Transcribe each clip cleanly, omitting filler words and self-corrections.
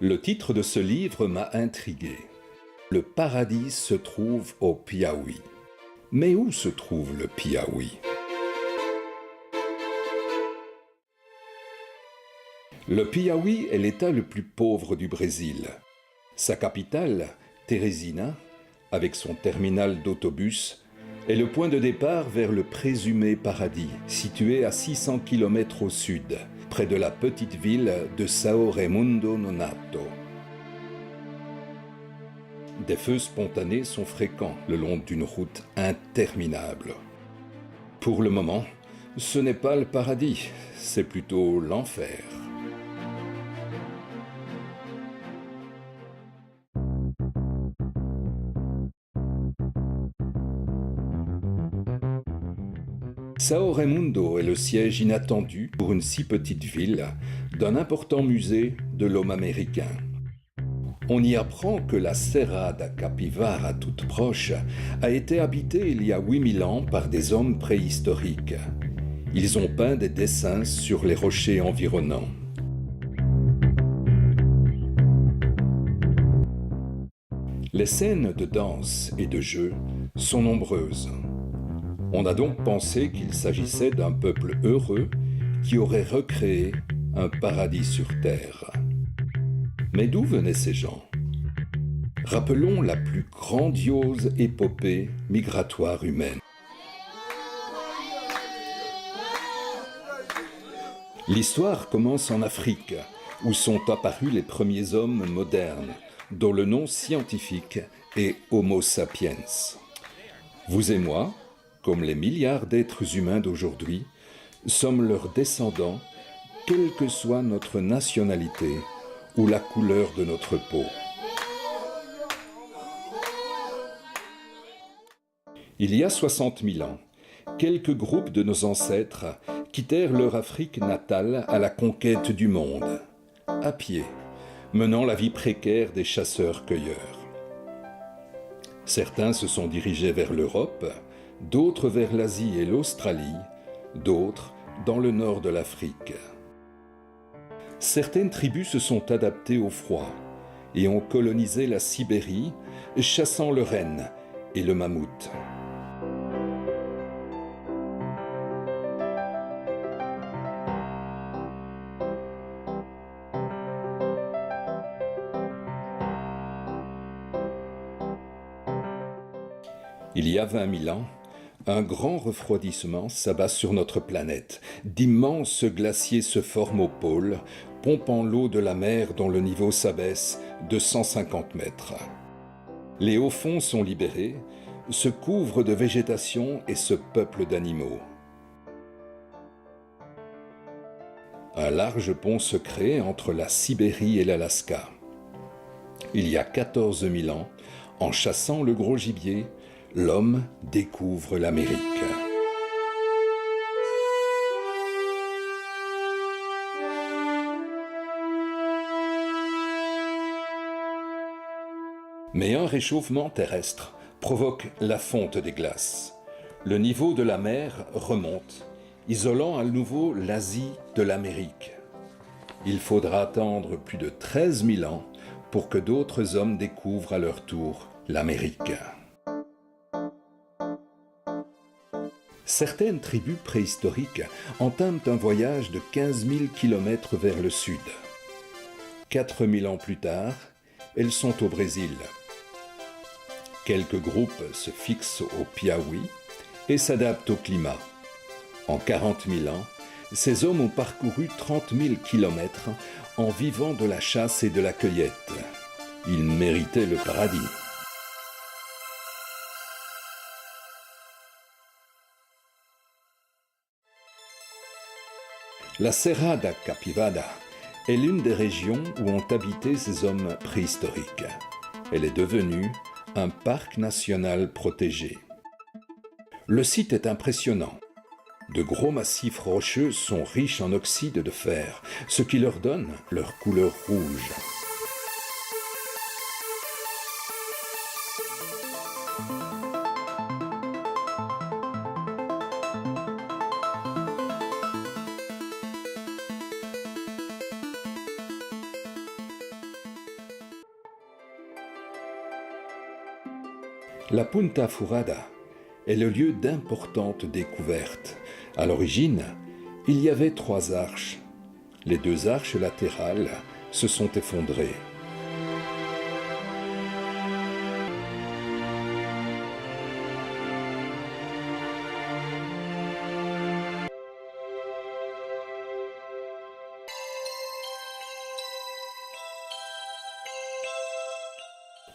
Le titre de ce livre m'a intrigué. Le paradis se trouve au Piauí. Mais où se trouve le Piauí? Le Piauí est l'État le plus pauvre du Brésil. Sa capitale, Teresina, avec son terminal d'autobus, est le point de départ vers le présumé paradis, situé à 600 km au sud, près de la petite ville de São Raimundo Nonato. Des feux spontanés sont fréquents le long d'une route interminable. Pour le moment, ce n'est pas le paradis, c'est plutôt l'enfer. São Raimundo est le siège inattendu pour une si petite ville d'un important musée de l'homme américain. On y apprend que la Serra da Capivara toute proche a été habitée il y a 8000 ans par des hommes préhistoriques. Ils ont peint des dessins sur les rochers environnants. Les scènes de danse et de jeu sont nombreuses. On a donc pensé qu'il s'agissait d'un peuple heureux qui aurait recréé un paradis sur terre. Mais d'où venaient ces gens? Rappelons la plus grandiose épopée migratoire humaine. L'histoire commence en Afrique, où sont apparus les premiers hommes modernes, dont le nom scientifique est Homo sapiens. Vous et moi, comme les milliards d'êtres humains d'aujourd'hui, sommes leurs descendants, quelle que soit notre nationalité ou la couleur de notre peau. Il y a 60 000 ans, quelques groupes de nos ancêtres quittèrent leur Afrique natale à la conquête du monde, à pied, menant la vie précaire des chasseurs-cueilleurs. Certains se sont dirigés vers l'Europe, d'autres vers l'Asie et l'Australie, d'autres dans le nord de l'Afrique. Certaines tribus se sont adaptées au froid et ont colonisé la Sibérie, chassant le renne et le mammouth. Il y a 20 000 ans, un grand refroidissement s'abat sur notre planète. D'immenses glaciers se forment au pôle, pompant l'eau de la mer dont le niveau s'abaisse de 150 mètres. Les hauts fonds sont libérés, se couvrent de végétation et se peuplent d'animaux. Un large pont se crée entre la Sibérie et l'Alaska. Il y a 14 000 ans, en chassant le gros gibier, l'homme découvre l'Amérique. Mais un réchauffement terrestre provoque la fonte des glaces. Le niveau de la mer remonte, isolant à nouveau l'Asie de l'Amérique. Il faudra attendre plus de 13 000 ans pour que d'autres hommes découvrent à leur tour l'Amérique. Certaines tribus préhistoriques entament un voyage de 15 000 km vers le sud. 4 000 ans plus tard, elles sont au Brésil. Quelques groupes se fixent au Piauí et s'adaptent au climat. En 40 000 ans, ces hommes ont parcouru 30 000 km en vivant de la chasse et de la cueillette. Ils méritaient le paradis. La Serra da Capivara est l'une des régions où ont habité ces hommes préhistoriques. Elle est devenue un parc national protégé. Le site est impressionnant. De gros massifs rocheux sont riches en oxyde de fer, ce qui leur donne leur couleur rouge. La Punta Furada est le lieu d'importantes découvertes. À l'origine, il y avait 3 arches. Les 2 arches latérales se sont effondrées.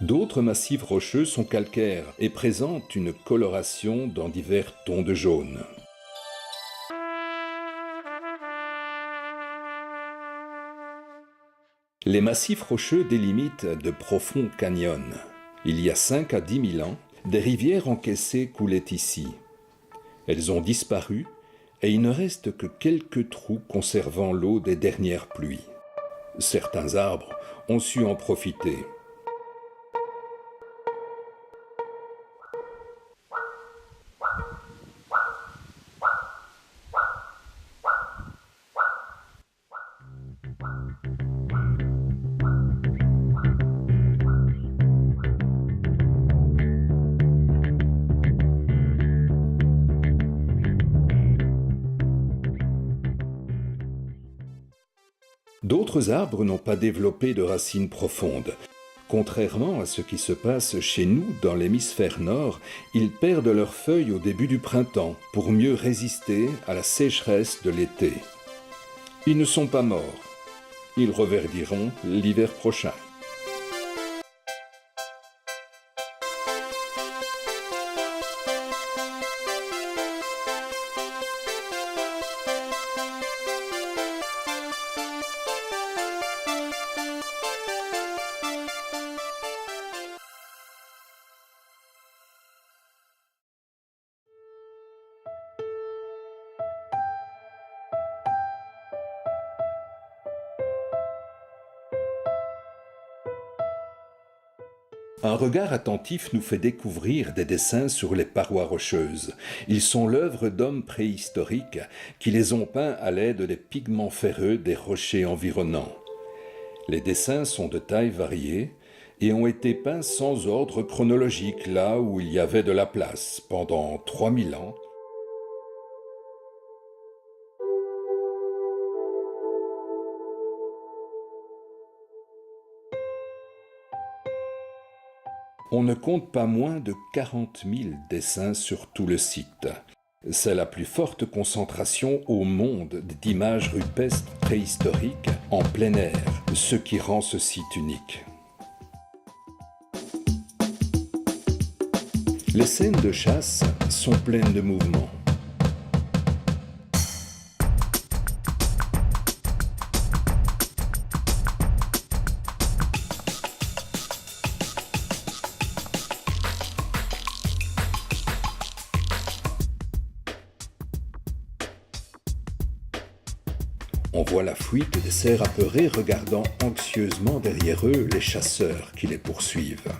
D'autres massifs rocheux sont calcaires et présentent une coloration dans divers tons de jaune. Les massifs rocheux délimitent de profonds canyons. Il y a 5 à 10 000 ans, des rivières encaissées coulaient ici. Elles ont disparu et il ne reste que quelques trous conservant l'eau des dernières pluies. Certains arbres ont su en profiter. D'autres arbres n'ont pas développé de racines profondes. Contrairement à ce qui se passe chez nous dans l'hémisphère nord, ils perdent leurs feuilles au début du printemps pour mieux résister à la sécheresse de l'été. Ils ne sont pas morts. Ils reverdiront l'hiver prochain. Un regard attentif nous fait découvrir des dessins sur les parois rocheuses. Ils sont l'œuvre d'hommes préhistoriques qui les ont peints à l'aide des pigments ferreux des rochers environnants. Les dessins sont de tailles variées et ont été peints sans ordre chronologique là où il y avait de la place pendant 3000 ans. On ne compte pas moins de 40 000 dessins sur tout le site. C'est la plus forte concentration au monde d'images rupestres préhistoriques en plein air, ce qui rend ce site unique. Les scènes de chasse sont pleines de mouvements. On voit la fuite des cerfs apeurés regardant anxieusement derrière eux les chasseurs qui les poursuivent.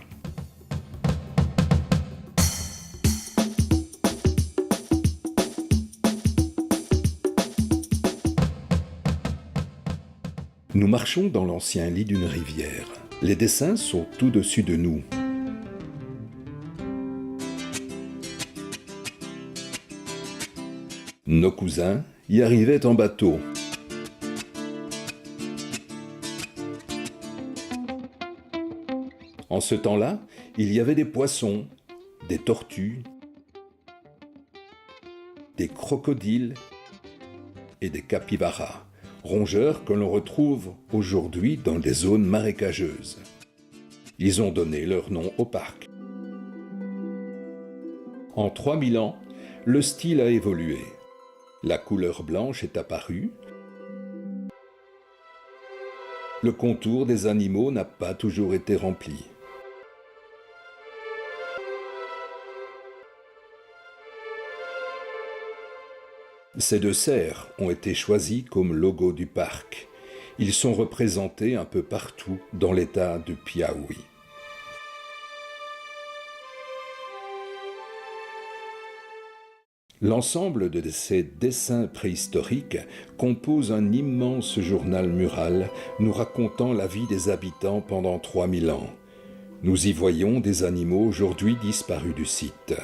Nous marchons dans l'ancien lit d'une rivière. Les dessins sont au-dessus de nous. Nos cousins y arrivaient en bateau. En ce temps-là, il y avait des poissons, des tortues, des crocodiles et des capybaras, rongeurs que l'on retrouve aujourd'hui dans des zones marécageuses. Ils ont donné leur nom au parc. En 3000 ans, le style a évolué. La couleur blanche est apparue. Le contour des animaux n'a pas toujours été rempli. Ces 2 cerfs ont été choisis comme logo du parc. Ils sont représentés un peu partout dans l'état de Piauí. L'ensemble de ces dessins préhistoriques compose un immense journal mural nous racontant la vie des habitants pendant 3000 ans. Nous y voyons des animaux aujourd'hui disparus du site.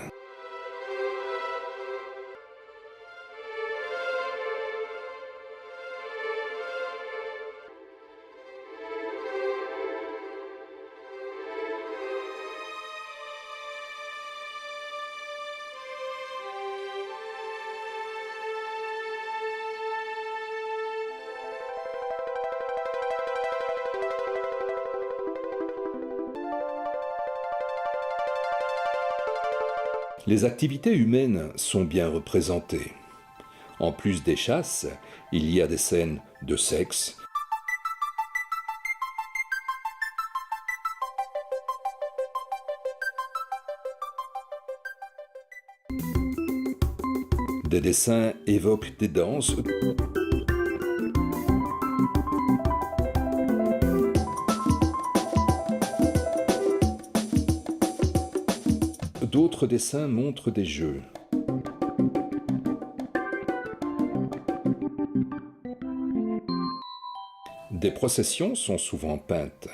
Les activités humaines sont bien représentées. En plus des chasses, il y a des scènes de sexe, des dessins évoquent des danses, d'autres dessins montrent des jeux. Des processions sont souvent peintes.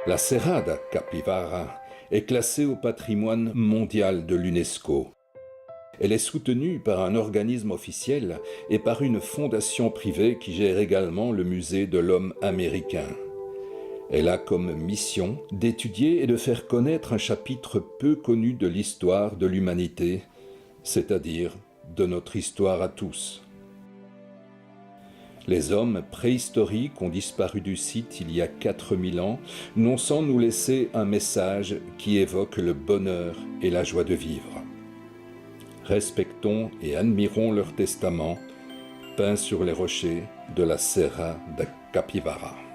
La Serra da Capivara est classée au patrimoine mondial de l'UNESCO. Elle est soutenue par un organisme officiel et par une fondation privée qui gère également le musée de l'homme américain. Elle a comme mission d'étudier et de faire connaître un chapitre peu connu de l'histoire de l'humanité, c'est-à-dire de notre histoire à tous. Les hommes préhistoriques ont disparu du site il y a 4000 ans, non sans nous laisser un message qui évoque le bonheur et la joie de vivre. Respectons et admirons leur testament, peint sur les rochers de la Serra da Capivara.